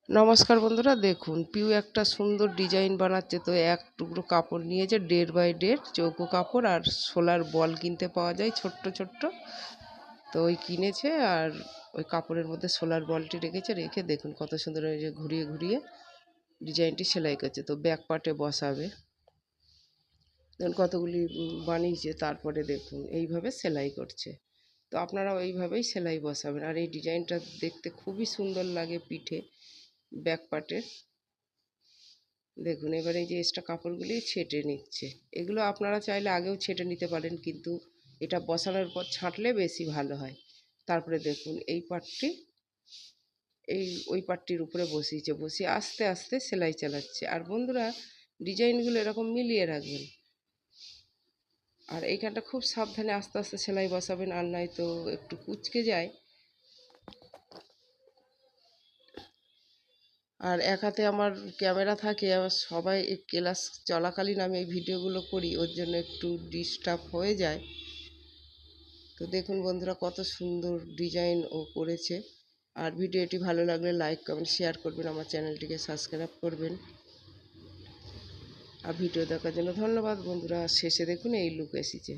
নমস্কার বন্ধুরা, দেখুন পিউ একটা সুন্দর ডিজাইন বানাচ্ছে। তো এক টুকরো কাপড় নিয়েছে, 1.5 বাই 1.5 চৌকো কাপড়, আর সোলার বল কিনতে পাওয়া যায় ছোট্ট ছোট্ট। তো ওই কিনেছে, আর ওই কাপড়ের মধ্যে সোলার বলটি রেখেছে। রেখে দেখুন কত সুন্দর, ওই যে ঘুরিয়ে ঘুরিয়ে ডিজাইনটি সেলাই করছে। তো ব্যাক পার্টে বসাবে। দেখুন কতগুলি বানিয়েছে, তারপরে দেখুন এইভাবে সেলাই করছে। তো আপনারা ওইভাবেই সেলাই বসাবেন। আর এই ডিজাইনটা দেখতে খুবই সুন্দর লাগে পিঠে, ব্যাক পার্টের। দেখুন এবারে এই যে এক্সট্রা কাপড়গুলি ছেটে নিচ্ছে। এগুলো আপনারা চাইলে আগেও ছেটে নিতে পারেন, কিন্তু এটা বসানোর পর ছাঁটলে বেশি ভালো হয়। তারপরে দেখুন এই পাটটি ওই পাটটির উপরে বসিয়েছে, বসিয়ে আস্তে আস্তে সেলাই চালাচ্ছে। আর বন্ধুরা, ডিজাইনগুলো এরকম মিলিয়ে রাখবেন। আর এইখানটা খুব সাবধানে আস্তে আস্তে সেলাই বসাবেন, আর নয়তো একটু কুঁচকে যায়। আর এক হাতে আমার ক্যামেরা থাকে, আবার সবাই ক্লাস চলাকালীন আমি এই ভিডিওগুলো করি, ওর জন্য একটু ডিস্টার্ব হয়ে যায়। তো দেখুন বন্ধুরা কত সুন্দর ডিজাইন ও করেছে। আর ভিডিওটি ভালো লাগলে লাইক কমেন্ট শেয়ার করবেন, আমার চ্যানেলটিকে সাবস্ক্রাইব করবেন। আর ভিডিও দেখার জন্য ধন্যবাদ বন্ধুরা। শেষে দেখুন এই লুক এসেছে।